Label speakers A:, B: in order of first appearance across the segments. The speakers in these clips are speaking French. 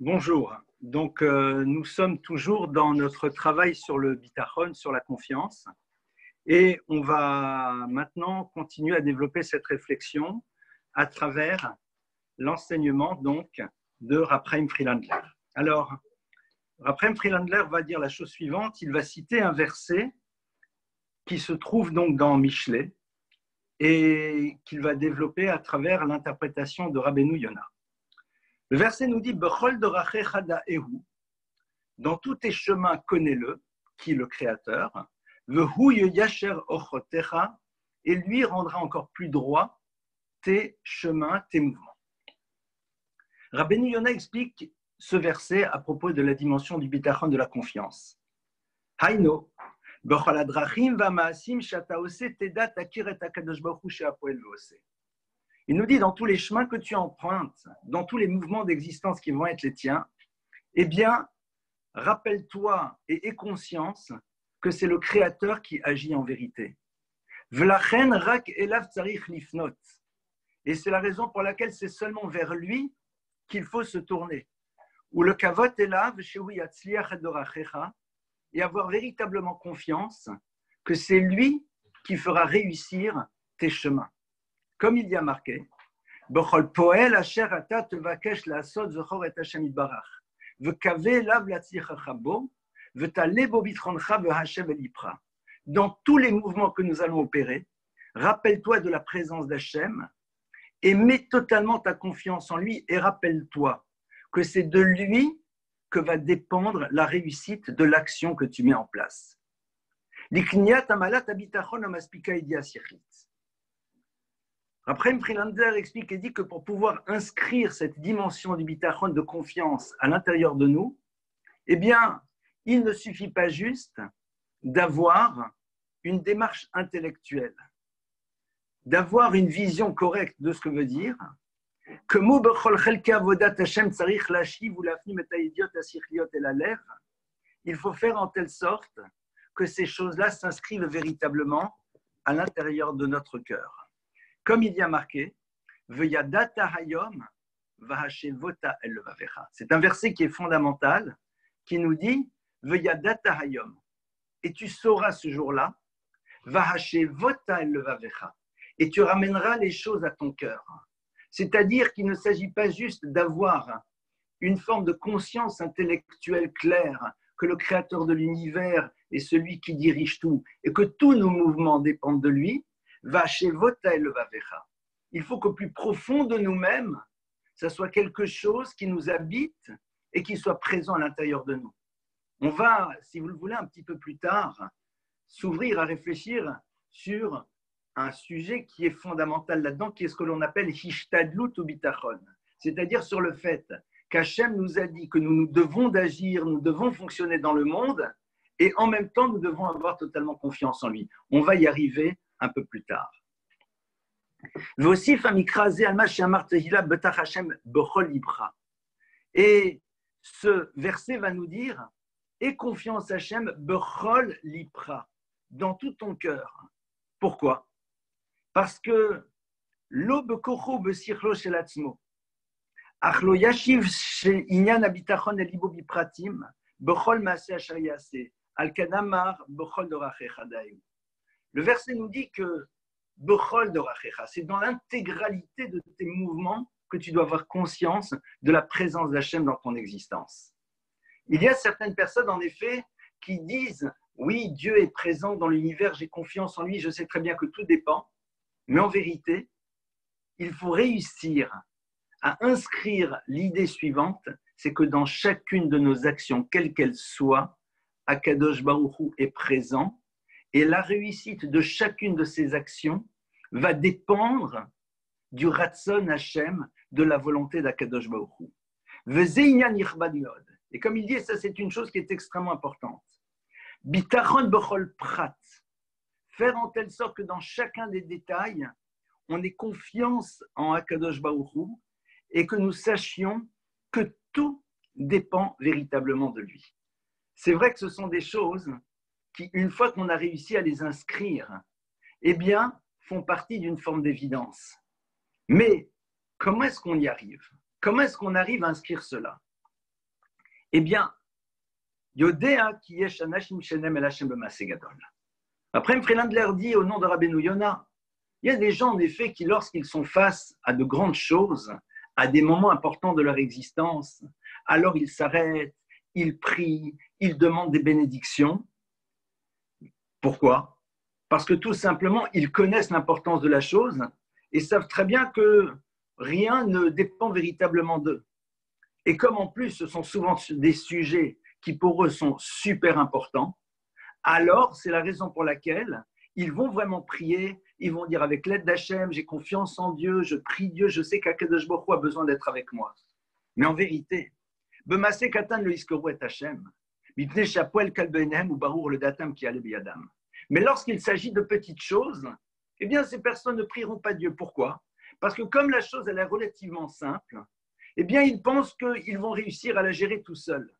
A: Bonjour. Donc, nous sommes toujours dans notre travail sur le bitachon, sur la confiance. Et on va maintenant continuer à développer cette réflexion à travers l'enseignement donc de Rav Chaim Friedlander. Alors, Rav Chaim Friedlander va dire la chose suivante. Il va citer un verset qui se trouve donc dans Michelet et qu'il va développer à travers l'interprétation de Rabbeinu Yonah. Le verset nous dit « Bechol dorachecha da'ehu » dans tous tes chemins, connais-le, qui est le Créateur, « Vehu yasher ochotecha » et lui rendra encore plus droit tes chemins, tes mouvements. Rabbeinu Yonah explique ce verset à propos de la dimension du bitachon de la confiance. « Haino, bechol hadrachim va'maasim shata oseh teda takir et hakadosh baruch hu she'apoel ve'oseh » Il nous dit dans tous les chemins que tu empruntes, dans tous les mouvements d'existence qui vont être les tiens, eh bien, rappelle-toi et aie conscience que c'est le Créateur qui agit en vérité. V'lachen rak elav tzarich lifnot. Et c'est la raison pour laquelle c'est seulement vers lui qu'il faut se tourner. Ou le kavot elav shehu yatzliach adorachecha, et avoir véritablement confiance que c'est lui qui fera réussir tes chemins. Comme il y a marqué, Bechol poel asher ata tevakesh la'asot zechor et Hashem yitbarach, vekave lav latzlichacha bo, vetale bo bitroncha vehashem elipra. Dans tous les mouvements que nous allons opérer, rappelle-toi de la présence d'Hachem et mets totalement ta confiance en lui et rappelle-toi que c'est de lui que va dépendre la réussite de l'action que tu mets en place. L'ikniat amalat habitachon amaspika idia sichit. Après, Friedlander explique et dit que pour pouvoir inscrire cette dimension du bitachon de confiance à l'intérieur de nous, eh bien, il ne suffit pas juste d'avoir une démarche intellectuelle, d'avoir une vision correcte de ce que veut dire que il faut faire en telle sorte que ces choses-là s'inscrivent véritablement à l'intérieur de notre cœur. Comme il y a marqué, c'est un verset qui est fondamental, qui nous dit et tu sauras ce jour-là, et tu ramèneras les choses à ton cœur. C'est-à-dire qu'il ne s'agit pas juste d'avoir une forme de conscience intellectuelle claire, que le créateur de l'univers est celui qui dirige tout, et que tous nos mouvements dépendent de lui. Il faut qu'au plus profond de nous-mêmes, ça soit quelque chose qui nous habite et qui soit présent à l'intérieur de nous. On va, si vous le voulez, un petit peu plus tard, s'ouvrir à réfléchir sur un sujet qui est fondamental là-dedans, qui est ce que l'on appelle hishtadlut ou bitachon, c'est-à-dire sur le fait qu'Hachem nous a dit que nous devons d'agir, nous devons fonctionner dans le monde, et en même temps, nous devons avoir totalement confiance en lui. On va y arriver un peu plus tard. Et ce verset va nous dire aie confiance Hachem bechol lipra, dans tout ton cœur. Pourquoi? Parce que lo bekocho besirlo shel atzmo ach lo yashiv inyan habitachon el libo bipratim bechol maaseh asher yaseh al kadamar bechol dorachecha da'ehu. Le verset nous dit que bechol dorachecha, c'est dans l'intégralité de tes mouvements que tu dois avoir conscience de la présence d'Hachem dans ton existence. Il y a certaines personnes, en effet, qui disent « Oui, Dieu est présent dans l'univers, j'ai confiance en lui, je sais très bien que tout dépend. » Mais en vérité, il faut réussir à inscrire l'idée suivante, c'est que dans chacune de nos actions, quelles qu'elles soient, Akadosh Baruch Hu est présent et la réussite de chacune de ces actions va dépendre du Ratzon Hashem, de la volonté d'Akadosh Baruch Hu. Et comme il dit, ça c'est une chose qui est extrêmement importante. Bitachon bechol prat. Faire en telle sorte que dans chacun des détails, on ait confiance en Akadosh Baruch Hu et que nous sachions que tout dépend véritablement de lui. C'est vrai que ce sont des choses qui, une fois qu'on a réussi à les inscrire, eh bien, font partie d'une forme d'évidence. Mais comment est-ce qu'on y arrive? Comment est-ce qu'on arrive à inscrire cela? Eh bien, Yodea qui yesh anashim shenem el Hashem b'maaseh gadol. Après, Mfrelandler dit au nom de Rabbeinu Yona, il y a des gens, en effet, qui, lorsqu'ils sont face à de grandes choses, à des moments importants de leur existence, alors ils s'arrêtent, ils prient, ils demandent des bénédictions. Pourquoi? Parce que tout simplement, ils connaissent l'importance de la chose et savent très bien que rien ne dépend véritablement d'eux. Et comme en plus, ce sont souvent des sujets qui pour eux sont super importants, alors c'est la raison pour laquelle ils vont vraiment prier, ils vont dire avec l'aide d'Hachem, j'ai confiance en Dieu, je prie Dieu, je sais qu'Akadosh Baruch Hu a besoin d'être avec moi. Mais en vérité, B'maseh katan le iskoru et Hachem, mipnei shapoel kal beinem ou barour le datam ki ale biyadam. Mais lorsqu'il s'agit de petites choses, eh bien ces personnes ne prieront pas Dieu. Pourquoi? Parce que comme la chose elle est relativement simple, eh bien ils pensent qu'ils vont réussir à la gérer tout seuls.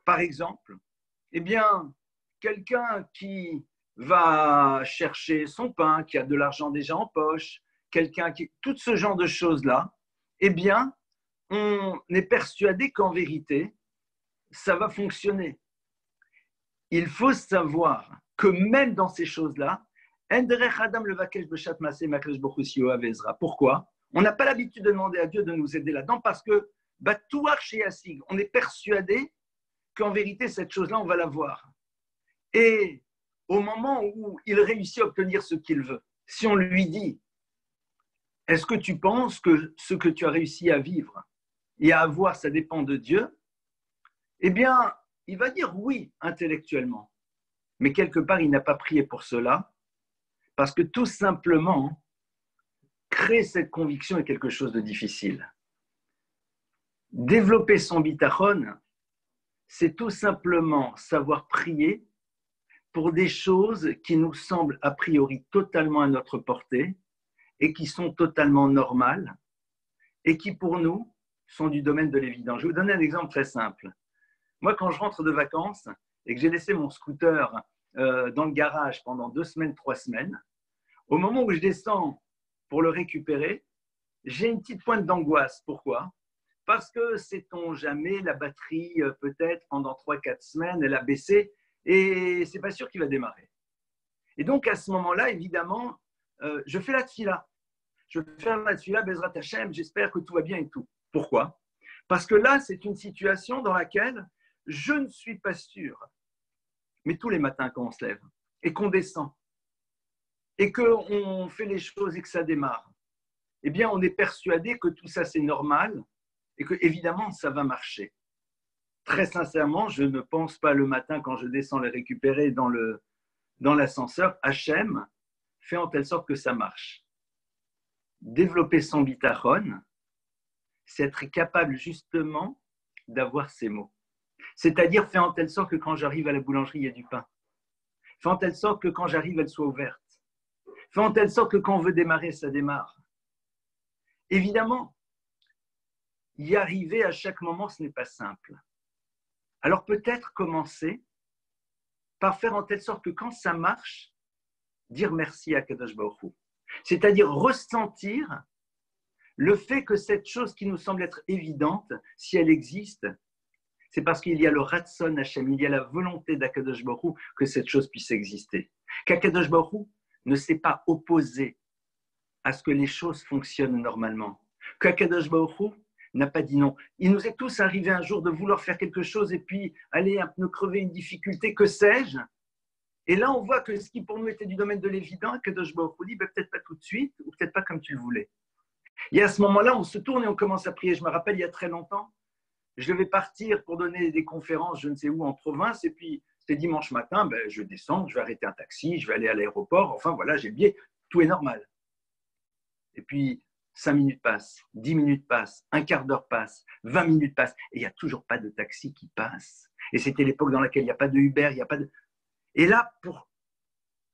A: Par exemple, eh bien, quelqu'un qui va chercher son pain, qui a de l'argent déjà en poche, quelqu'un qui... Tout ce genre de choses-là, eh bien, on est persuadé qu'en vérité, ça va fonctionner. Il faut savoir que même dans ces choses-là, pourquoi? On n'a pas l'habitude de demander à Dieu de nous aider là-dedans parce que on est persuadé qu'en vérité, cette chose-là, on va la voir. Et au moment où il réussit à obtenir ce qu'il veut, si on lui dit, est-ce que tu penses que ce que tu as réussi à vivre et à avoir, ça dépend de Dieu? Eh bien, il va dire oui intellectuellement. Mais quelque part, il n'a pas prié pour cela, parce que tout simplement, créer cette conviction est quelque chose de difficile. Développer son bitachon, c'est tout simplement savoir prier pour des choses qui nous semblent a priori totalement à notre portée et qui sont totalement normales et qui pour nous sont du domaine de l'évident. Je vais vous donner un exemple très simple. Moi, quand je rentre de vacances et que j'ai laissé mon scooter dans le garage pendant 2 semaines, 3 semaines, au moment où je descends pour le récupérer, j'ai une petite pointe d'angoisse. Pourquoi? Parce que sait-on jamais, la batterie peut-être pendant 3-4 semaines, elle a baissé et c'est pas sûr qu'il va démarrer. Et donc à ce moment-là, évidemment, je fais la tfila. Je vais faire la tfila, Bezrat Hashem, j'espère que tout va bien et tout. Pourquoi? Parce que là, c'est une situation dans laquelle je ne suis pas sûr. Mais tous les matins quand on se lève et qu'on descend et qu'on fait les choses et que ça démarre, eh bien, on est persuadé que tout ça, c'est normal et que, évidemment, ça va marcher. Très sincèrement, je ne pense pas le matin quand je descends les récupérer dans l'ascenseur, Hachem fait en telle sorte que ça marche. Développer son bitachon, c'est être capable justement d'avoir ces mots. C'est-à-dire faire en telle sorte que quand j'arrive à la boulangerie, il y a du pain. Faire en telle sorte que quand j'arrive, elle soit ouverte. Faire en telle sorte que quand on veut démarrer, ça démarre. Évidemment, y arriver à chaque moment, ce n'est pas simple. Alors peut-être commencer par faire en telle sorte que quand ça marche, dire merci à Kadosh Baruch Hu. C'est-à-dire ressentir le fait que cette chose qui nous semble être évidente, si elle existe, c'est parce qu'il y a le Ratson Hashem, il y a la volonté d'Akadosh Baruch Hu que cette chose puisse exister. Qu'Akadosh Baruch Hu ne s'est pas opposé à ce que les choses fonctionnent normalement. Qu'Akadosh Baruch Hu n'a pas dit non. Il nous est tous arrivé un jour de vouloir faire quelque chose et puis aller un peu crever une difficulté, que sais-je. Et là, on voit que ce qui pour nous était du domaine de l'évident, Akadosh Baruch Hu dit peut-être pas tout de suite ou peut-être pas comme tu le voulais. Et à ce moment-là, on se tourne et on commence à prier. Je me rappelle, il y a très longtemps, je devais partir pour donner des conférences, je ne sais où, en province, et puis c'était dimanche matin, je descends, je vais arrêter un taxi, je vais aller à l'aéroport, enfin voilà, j'ai le billet, tout est normal. Et puis, 5 minutes passent, 10 minutes passent, un quart d'heure passe, 20 minutes passent, et il n'y a toujours pas de taxi qui passe. Et c'était l'époque dans laquelle il n'y a pas de Uber, il n'y a pas de... Et là,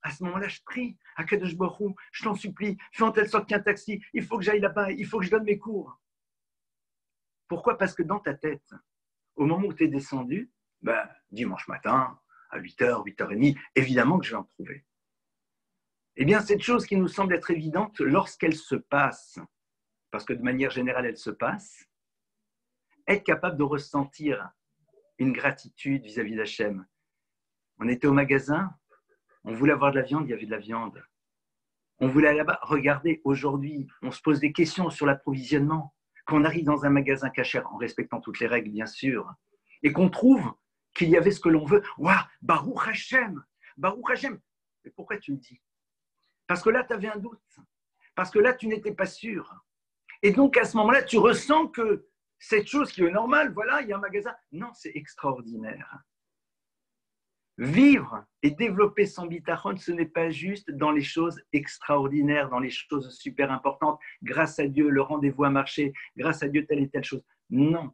A: à ce moment-là, je prie, Akadosh Baruch Hu, je t'en supplie, fais en telle sorte qu'il y ait un taxi, il faut que j'aille là-bas, il faut que je donne mes cours. Pourquoi? Parce que dans ta tête, au moment où tu es descendu, dimanche matin, à 8h, 8h30, évidemment que je vais en trouver. Eh bien, cette chose qui nous semble être évidente, lorsqu'elle se passe, parce que de manière générale, elle se passe, être capable de ressentir une gratitude vis-à-vis d'Hachem. On était au magasin, on voulait avoir de la viande, il y avait de la viande. On voulait aller là-bas. Regardez, aujourd'hui, on se pose des questions sur l'approvisionnement. Quand on arrive dans un magasin cachère, en respectant toutes les règles, bien sûr, et qu'on trouve qu'il y avait ce que l'on veut, waouh, Baruch Hashem, Baruch Hashem. Mais pourquoi tu le dis? Parce que là, tu avais un doute. Parce que là, tu n'étais pas sûr. Et donc, à ce moment-là, tu ressens que cette chose qui est normale, voilà, il y a un magasin. Non, c'est extraordinaire. Vivre et développer son bitachon, ce n'est pas juste dans les choses extraordinaires, dans les choses super importantes. Grâce à Dieu, le rendez-vous a marché. Grâce à Dieu, telle et telle chose. Non.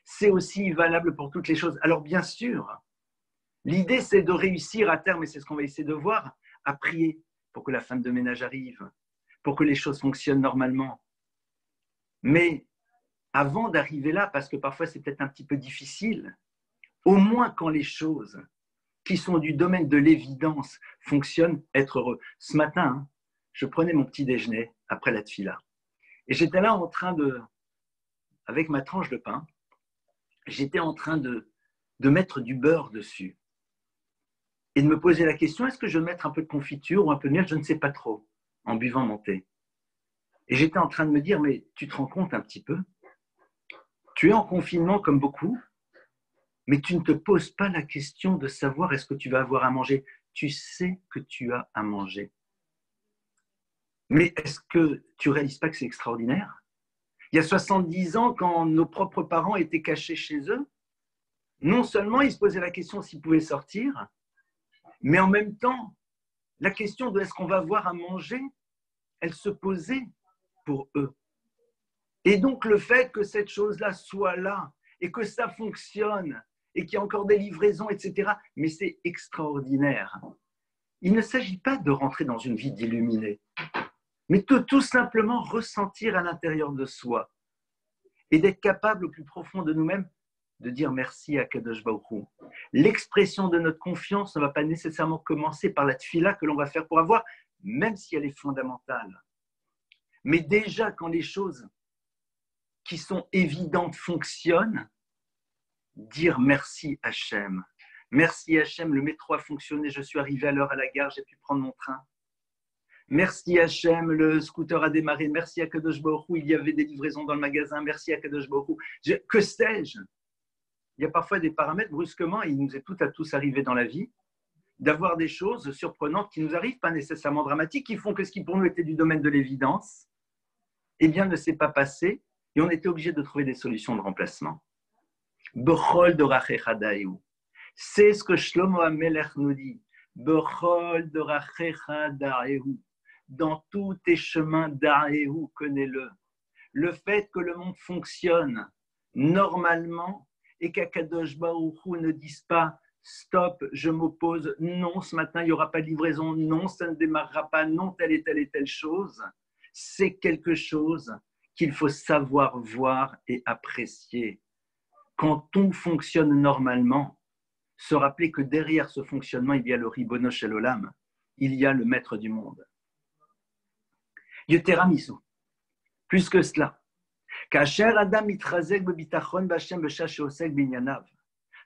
A: C'est aussi valable pour toutes les choses. Alors, bien sûr, l'idée, c'est de réussir à terme, et c'est ce qu'on va essayer de voir, à prier pour que la femme de ménage arrive, pour que les choses fonctionnent normalement. Mais avant d'arriver là, parce que parfois c'est peut-être un petit peu difficile, au moins quand les choses qui sont du domaine de l'évidence fonctionnent, être heureux. Ce matin, je prenais mon petit déjeuner après la tfila. Et j'étais là en train de, avec ma tranche de pain, j'étais en train de mettre du beurre dessus. Et de me poser la question, est-ce que je vais mettre un peu de confiture ou un peu de miel? Je ne sais pas trop, en buvant mon thé. Et j'étais en train de me dire, mais tu te rends compte un petit peu? Tu es en confinement comme beaucoup, mais tu ne te poses pas la question de savoir est-ce que tu vas avoir à manger. Tu sais que tu as à manger. Mais est-ce que tu ne réalises pas que c'est extraordinaire? Il y a 70 ans, quand nos propres parents étaient cachés chez eux, non seulement ils se posaient la question s'ils pouvaient sortir, mais en même temps, la question de est-ce qu'on va avoir à manger, elle se posait pour eux. Et donc le fait que cette chose-là soit là et que ça fonctionne et qu'il y a encore des livraisons, etc., mais c'est extraordinaire. Il ne s'agit pas de rentrer dans une vie d'illuminé, mais de tout simplement ressentir à l'intérieur de soi et d'être capable au plus profond de nous-mêmes de dire merci à Kadosh Baruch Hu. L'expression de notre confiance ne va pas nécessairement commencer par la tfila que l'on va faire pour avoir, même si elle est fondamentale. Mais déjà, quand les choses qui sont évidentes fonctionnent, dire merci Hachem. Merci Hachem, le métro a fonctionné, je suis arrivé à l'heure à la gare, j'ai pu prendre mon train. Merci Hachem, le scooter a démarré. Merci à Kadosh Baruch Hu, il y avait des livraisons dans le magasin. Merci à Kadosh Baruch Hu. Que sais-je? Il y a parfois des paramètres, brusquement, et il nous est tout à tous arrivé dans la vie, d'avoir des choses surprenantes qui nous arrivent, pas nécessairement dramatiques, qui font que ce qui pour nous était du domaine de l'évidence, eh bien, ne s'est pas passé, et on était obligé de trouver des solutions de remplacement. Bechol dorachecha daehu. C'est ce que Shlomo HaMelech nous dit. Bechol dorachecha daehu. Dans tous tes chemins daehu, connais-le. Le fait que le monde fonctionne normalement et qu'Akadosh Baruch Hu ne dise pas stop, je m'oppose, non, ce matin il n'y aura pas de livraison, non, ça ne démarrera pas, non, telle et telle chose, c'est quelque chose qu'il faut savoir voir et apprécier. Quand tout fonctionne normalement, se rappeler que derrière ce fonctionnement, il y a le Ribono Shel Olam, il y a le maître du monde. Yeteramisu, plus que cela, כאשר אדם מתחזק בביטחון בהשם בשעה שעוסק בענייניו,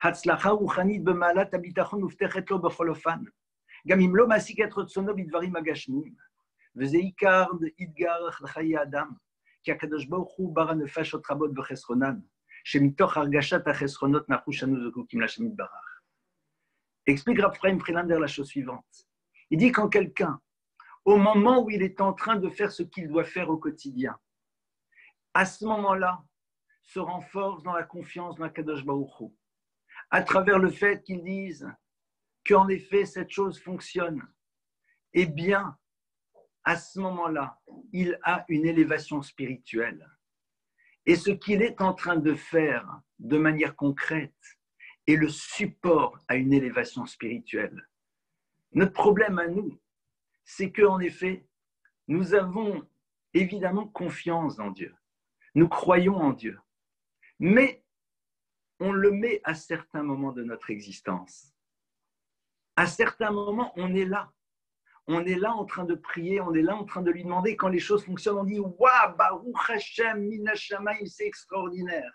A: הצלחה רוחנית במעלת הביטחון מובטחת לו בכל אופן, גם אם לא מעסיק את רצונו בדברים הגשמיים, וזה עיקר אתגר לחיי האדם, כי הקדוש ברוך הוא ברא נפשות רבות בחסרונן, שמתוך הרגשת החסרונות נחוש אנו זקוקים להשם יתברך. Explique Rav Chaim Friedlander la chose suivante. Il dit quand quelqu'un, au moment où il est en train de faire ce qu'il doit faire au quotidien, à ce moment-là, se renforce dans la confiance dans Kadosh Baruch Hu, à travers le fait qu'ils disent qu'en effet cette chose fonctionne, eh bien, à ce moment-là, il a une élévation spirituelle. Et ce qu'il est en train de faire de manière concrète est le support à une élévation spirituelle. Notre problème à nous, c'est qu'en effet, nous avons évidemment confiance dans Dieu. Nous croyons en Dieu, mais on le met à certains moments de notre existence. À certains moments, on est là. On est là en train de prier, on est là en train de lui demander. Quand les choses fonctionnent, on dit « Waouh, Baruch Hashem, Mina Shamayim, c'est extraordinaire ».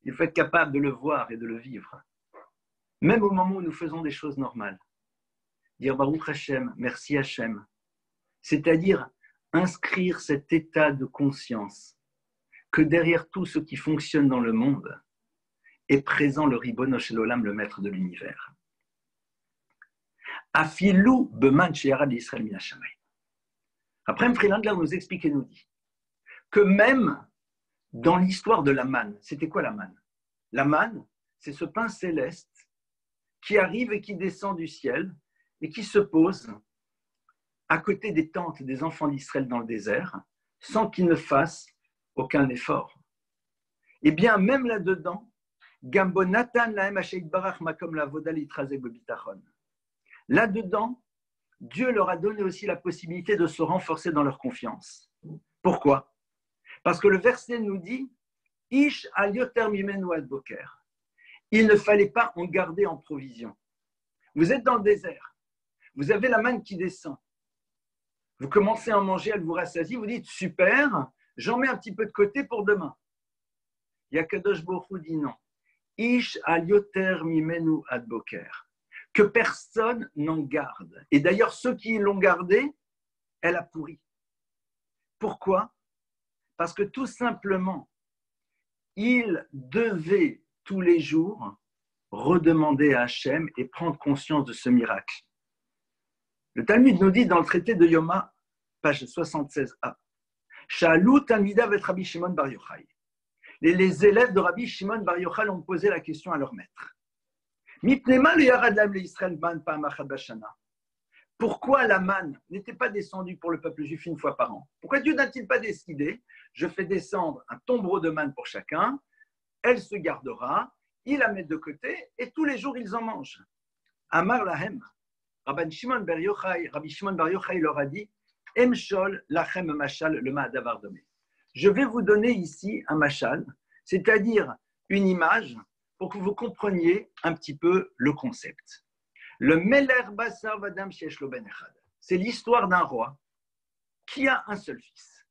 A: Il faut être capable de le voir et de le vivre. Même au moment où nous faisons des choses normales. Dire Baruch Hashem, merci Hashem. C'est-à-dire inscrire cet état de conscience que derrière tout ce qui fonctionne dans le monde est présent le Ribono Shel Olam, le maître de l'univers. Afilou beman sheyarad l'Israël min hashamayim. Après, Friedlander nous explique et nous dit que même dans l'histoire de la manne, c'était quoi la manne? La manne, c'est ce pain céleste qui arrive et qui descend du ciel et qui se pose à côté des tentes des enfants d'Israël dans le désert, sans qu'ils ne fassent aucun effort. Et bien, même là-dedans, Gambo Natan Lahem Hashem Barach Makom Lavoda Litrazek Bebitachon. Là-dedans, Dieu leur a donné aussi la possibilité de se renforcer dans leur confiance. Pourquoi? Parce que le verset nous dit Ish al yoter mimenu ad boker. Il ne fallait pas en garder en provision. Vous êtes dans le désert, vous avez la manne qui descend. Vous commencez à en manger, elle vous rassasie, vous dites super, j'en mets un petit peu de côté pour demain. Yakadosh Baruch Hu dit non. Ish al yoter mimenu ad boker. Que personne n'en garde. Et d'ailleurs, ceux qui l'ont gardé, elle a pourri. Pourquoi? Parce que tout simplement, il devait tous les jours redemander à Hachem et prendre conscience de ce miracle. Le Talmud nous dit dans le traité de Yoma, page 76a, Shalou Talmidav et Rabbi Shimon Bar Yochai. Les élèves de Rabbi Shimon Bar Yochai ont posé la question à leur maître. Pourquoi la manne n'était pas descendue pour le peuple juif une fois par an? Pourquoi Dieu n'a-t-il pas décidé, je fais descendre un tombereau de manne pour chacun, elle se gardera, il la met de côté et tous les jours ils en mangent. Amar lahem, Rabbi Shimon Bar Yochai leur a dit, Emshol lachem mashal le ma'adavar domé. Je vais vous donner ici un mashal, c'est-à-dire une image pour que vous compreniez un petit peu le concept. Le Meler Basar Vadam Shesh Lo Ben Echad, c'est l'histoire d'un roi qui a un seul fils.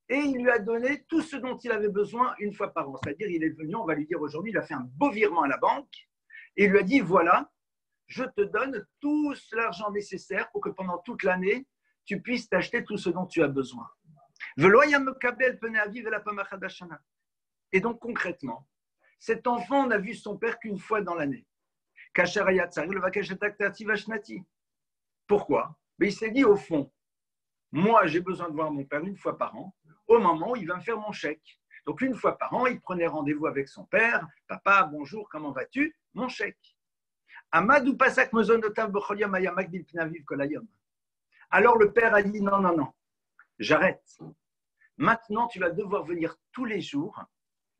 A: Et il lui a donné tout ce dont il avait besoin une fois par an. C'est-à-dire, il est venu, on va lui dire aujourd'hui, il a fait un beau virement à la banque et il lui a dit, voilà, je te donne tout l'argent nécessaire pour que pendant toute l'année, tu puisses t'acheter tout ce dont tu as besoin. Et donc concrètement, cet enfant n'a vu son père qu'une fois dans l'année. Pourquoi? Mais il s'est dit au fond, moi j'ai besoin de voir mon père une fois par an, au moment où il va me faire mon chèque. Donc une fois par an, il prenait rendez-vous avec son père, papa, bonjour, comment vas-tu? Mon chèque. Amadou Pasak Mezonotav Becholiam Ayamak Dilpnaviv Kolayom. Alors le père a dit non, j'arrête. Maintenant, tu vas devoir venir tous les jours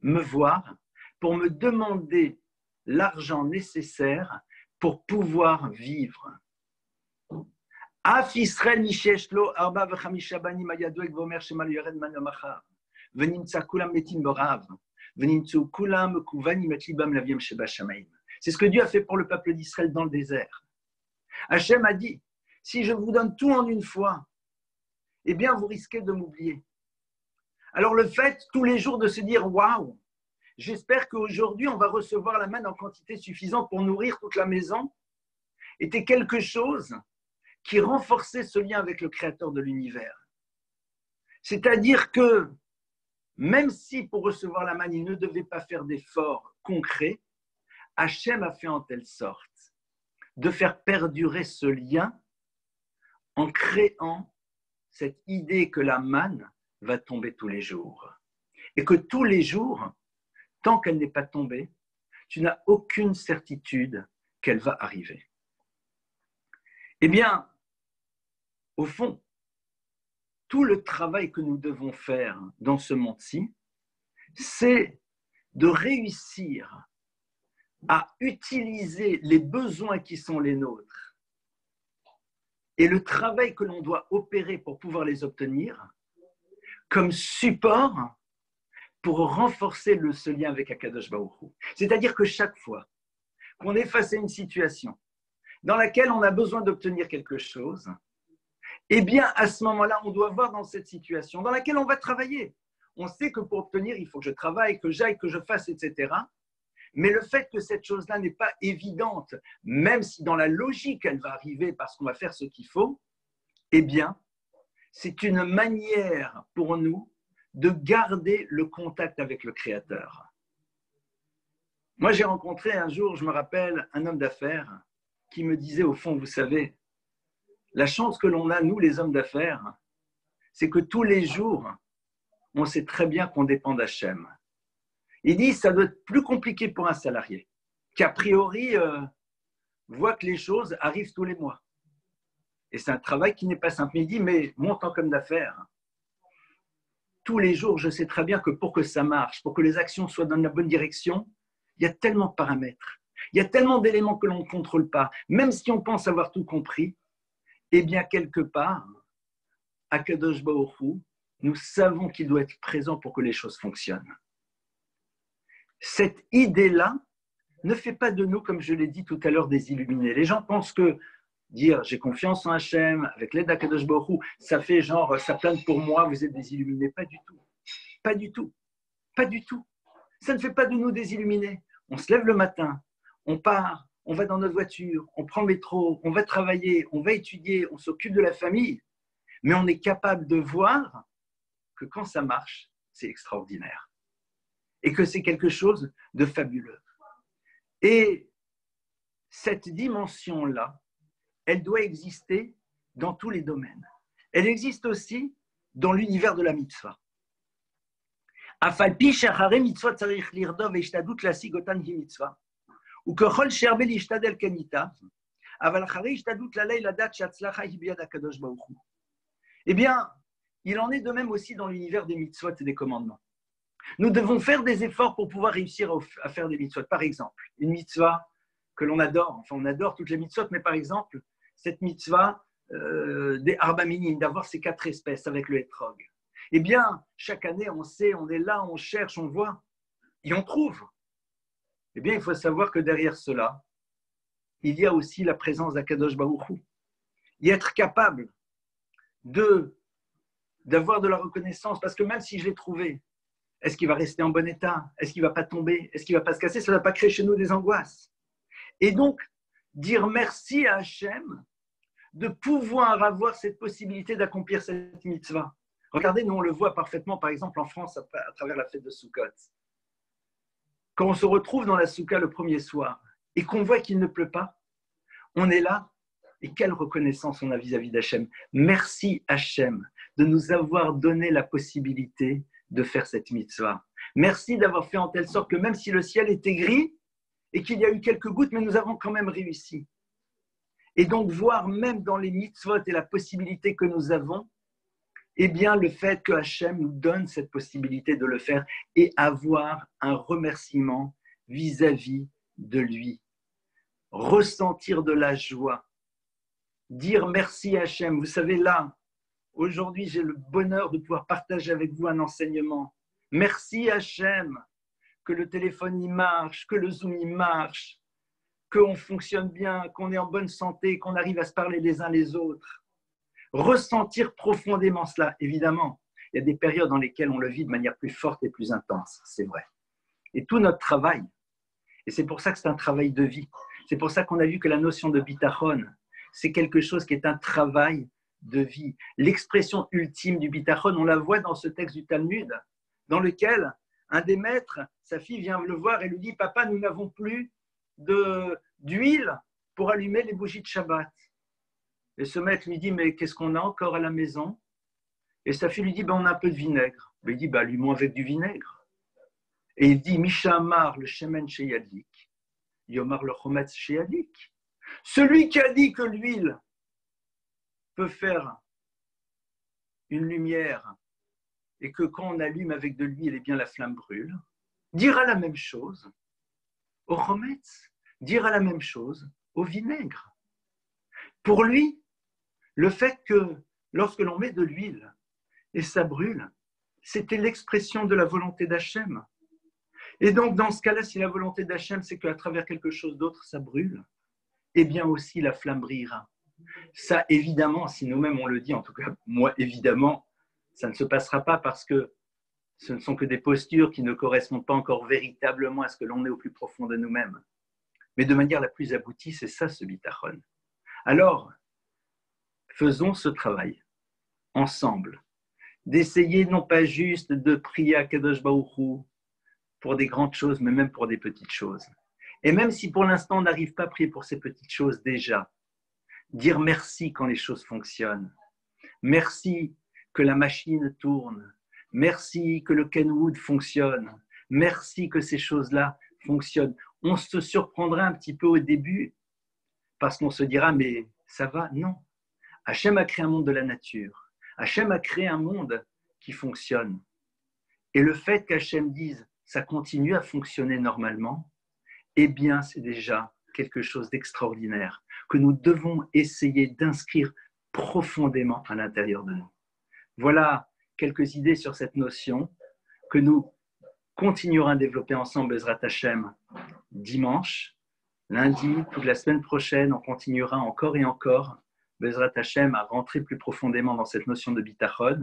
A: me voir pour me demander l'argent nécessaire pour pouvoir vivre. Af Israël Nisheshlo Arba Vechamisha Banim Ayadoek Vomer Shemal Yored Manomachar Venimtsa Kulam Metim Borav Venimtsu Kulam Kuvanim Etlibam Laviem Sheba Shamaim. C'est ce que Dieu a fait pour le peuple d'Israël dans le désert. Hachem a dit, si je vous donne tout en une fois, eh bien vous risquez de m'oublier. Alors le fait tous les jours de se dire waouh, j'espère qu'aujourd'hui on va recevoir la manne en quantité suffisante pour nourrir toute la maison, était quelque chose qui renforçait ce lien avec le Créateur de l'univers. C'est-à-dire que même si pour recevoir la manne il ne devait pas faire d'efforts concrets, Hachem a fait en telle sorte de faire perdurer ce lien en créant cette idée que la manne va tomber tous les jours. Et que tous les jours, tant qu'elle n'est pas tombée, tu n'as aucune certitude qu'elle va arriver. Eh bien, au fond, tout le travail que nous devons faire dans ce monde-ci, c'est de réussir à utiliser les besoins qui sont les nôtres et le travail que l'on doit opérer pour pouvoir les obtenir comme support pour renforcer ce lien avec Akadosh Baruch Hu. C'est-à-dire que chaque fois qu'on est face à une situation dans laquelle on a besoin d'obtenir quelque chose, eh bien, à ce moment-là, on doit voir dans cette situation dans laquelle on va travailler. On sait que pour obtenir, il faut que je travaille, que j'aille, que je fasse, etc. Mais le fait que cette chose-là n'est pas évidente, même si dans la logique, elle va arriver parce qu'on va faire ce qu'il faut, eh bien, c'est une manière pour nous de garder le contact avec le Créateur. Moi, j'ai rencontré un jour, je me rappelle, un homme d'affaires qui me disait, au fond, vous savez, la chance que l'on a, nous, les hommes d'affaires, c'est que tous les jours, on sait très bien qu'on dépend d'Hachem. Il dit, ça doit être plus compliqué pour un salarié, qu'a priori, voit que les choses arrivent tous les mois. Et c'est un travail qui n'est pas simple. Il dit, mais mon temps comme d'affaires, tous les jours, je sais très bien que pour que ça marche, pour que les actions soient dans la bonne direction, il y a tellement de paramètres, il y a tellement d'éléments que l'on ne contrôle pas. Même si on pense avoir tout compris, eh bien, quelque part, à Kadosh Baruch Hu, nous savons qu'il doit être présent pour que les choses fonctionnent. Cette idée-là ne fait pas de nous, comme je l'ai dit tout à l'heure, des illuminés. Les gens pensent que dire j'ai confiance en Hachem, avec l'aide d'Akadosh Baruch Hu, ça fait genre, ça plane pour moi, vous êtes des illuminés. Pas du tout. Pas du tout. Pas du tout. Ça ne fait pas de nous des illuminés. On se lève le matin, on part, on va dans notre voiture, on prend le métro, on va travailler, on va étudier, on s'occupe de la famille, mais on est capable de voir que quand ça marche, c'est extraordinaire. Et que c'est quelque chose de fabuleux. Et cette dimension-là, elle doit exister dans tous les domaines. Elle existe aussi dans l'univers de la mitzvah. Afalpi shachare mitzvot tzarich lirdov ve'ishtadut להשיג אותן היא מצווה. וככל שהרבה להשתדל כן ייטב, אבל אחרי השתדלות לליל לדעת שההצלחה היא ביד הקדוש ברוך הוא. Eh bien, il en est de même aussi dans l'univers des mitzvot et des commandements. Nous devons faire des efforts pour pouvoir réussir à faire des mitzvot. Par exemple, une mitzvah que l'on adore, enfin on adore toutes les mitzvot, mais par exemple, cette mitzvah des Arba Minim, d'avoir ces 4 espèces avec le hétrog. Eh bien, chaque année, on sait, on est là, on cherche, on voit, et on trouve. Eh bien, il faut savoir que derrière cela, il y a aussi la présence d'Akadosh Baruch Hu. Y être capable d'avoir de la reconnaissance, parce que même si je l'ai trouvé, est-ce qu'il va rester en bon état? Est-ce qu'il ne va pas tomber? Est-ce qu'il ne va pas se casser? Ça ne va pas créer chez nous des angoisses. Et donc, dire merci à Hachem de pouvoir avoir cette possibilité d'accomplir cette mitzvah. Regardez, nous on le voit parfaitement, par exemple en France, à travers la fête de Sukkot. Quand on se retrouve dans la Soukha le premier soir et qu'on voit qu'il ne pleut pas, on est là, et quelle reconnaissance on a vis-à-vis d'Hachem. Merci Hachem de nous avoir donné la possibilité de faire cette mitzvah. Merci d'avoir fait en telle sorte que même si le ciel était gris et qu'il y a eu quelques gouttes, mais nous avons quand même réussi. Et donc voir même dans les mitzvot et la possibilité que nous avons, eh bien le fait que Hachem nous donne cette possibilité de le faire et avoir un remerciement vis-à-vis de lui. Ressentir de la joie. Dire merci Hachem. Vous savez là, aujourd'hui j'ai le bonheur de pouvoir partager avec vous un enseignement. Merci Hachem que le téléphone y marche, que le Zoom y marche, qu'on fonctionne bien, qu'on est en bonne santé, qu'on arrive à se parler les uns les autres. Ressentir profondément cela, évidemment. Il y a des périodes dans lesquelles on le vit de manière plus forte et plus intense, c'est vrai. Et tout notre travail, et c'est pour ça que c'est un travail de vie, c'est pour ça qu'on a vu que la notion de bitachon, c'est quelque chose qui est un travail de vie. L'expression ultime du bitachon, on la voit dans ce texte du Talmud, dans lequel un des maîtres, sa fille vient le voir et lui dit « Papa, nous n'avons plus d'huile pour allumer les bougies de Shabbat. » Et ce maître lui dit « Mais qu'est-ce qu'on a encore à la maison ?» Et sa fille lui dit « On a un peu de vinaigre. » Il dit « Allumons avec du vinaigre. » Et il dit « Mishamar le shemen sheyadlik, yomar le chometz sheyadlik. » Celui qui a dit que l'huile peut faire une lumière et que quand on allume avec de l'huile, eh bien la flamme brûle, dira la même chose au chometz, dira la même chose au vinaigre. Pour lui, le fait que lorsque l'on met de l'huile et ça brûle, c'était l'expression de la volonté d'Hachem. Et donc, dans ce cas-là, si la volonté d'Hachem, c'est qu'à travers quelque chose d'autre, ça brûle, eh bien aussi la flamme brillera. Ça, évidemment, si nous-mêmes on le dit, en tout cas, moi, évidemment, ça ne se passera pas parce que ce ne sont que des postures qui ne correspondent pas encore véritablement à ce que l'on est au plus profond de nous-mêmes. Mais de manière la plus aboutie, c'est ça ce bitachon. Alors, faisons ce travail ensemble, d'essayer non pas juste de prier à Kadosh Baruch Hu pour des grandes choses, mais même pour des petites choses. Et même si pour l'instant on n'arrive pas à prier pour ces petites choses déjà, dire merci quand les choses fonctionnent. Merci que la machine tourne. Merci que le Kenwood fonctionne. Merci que ces choses-là fonctionnent. On se surprendra un petit peu au début parce qu'on se dira, mais ça va? Non. Hachem a créé un monde de la nature. Hachem a créé un monde qui fonctionne. Et le fait qu'Hachem dise, ça continue à fonctionner normalement, eh bien, c'est déjà quelque chose d'extraordinaire que nous devons essayer d'inscrire profondément à l'intérieur de nous. Voilà quelques idées sur cette notion que nous continuerons à développer ensemble, Bezrat Hashem, dimanche, lundi, toute la semaine prochaine, on continuera encore et encore, Bezrat Hashem, à rentrer plus profondément dans cette notion de bitachon.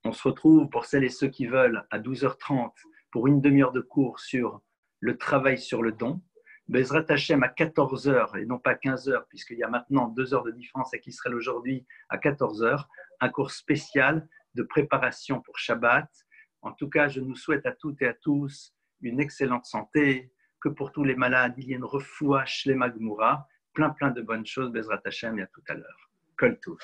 A: On se retrouve pour celles et ceux qui veulent à 12h30 pour une demi-heure de cours sur le travail sur le don. Bezrat Hashem à 14h et non pas 15h, puisqu'il y a maintenant 2 heures de différence avec Israël aujourd'hui à 14h, un cours spécial de préparation pour Shabbat. En tout cas, je nous souhaite à toutes et à tous une excellente santé, que pour tous les malades, il y ait une refoua shlema gmura, plein de bonnes choses, Bezrat Hashem, et à tout à l'heure. Kol Tov.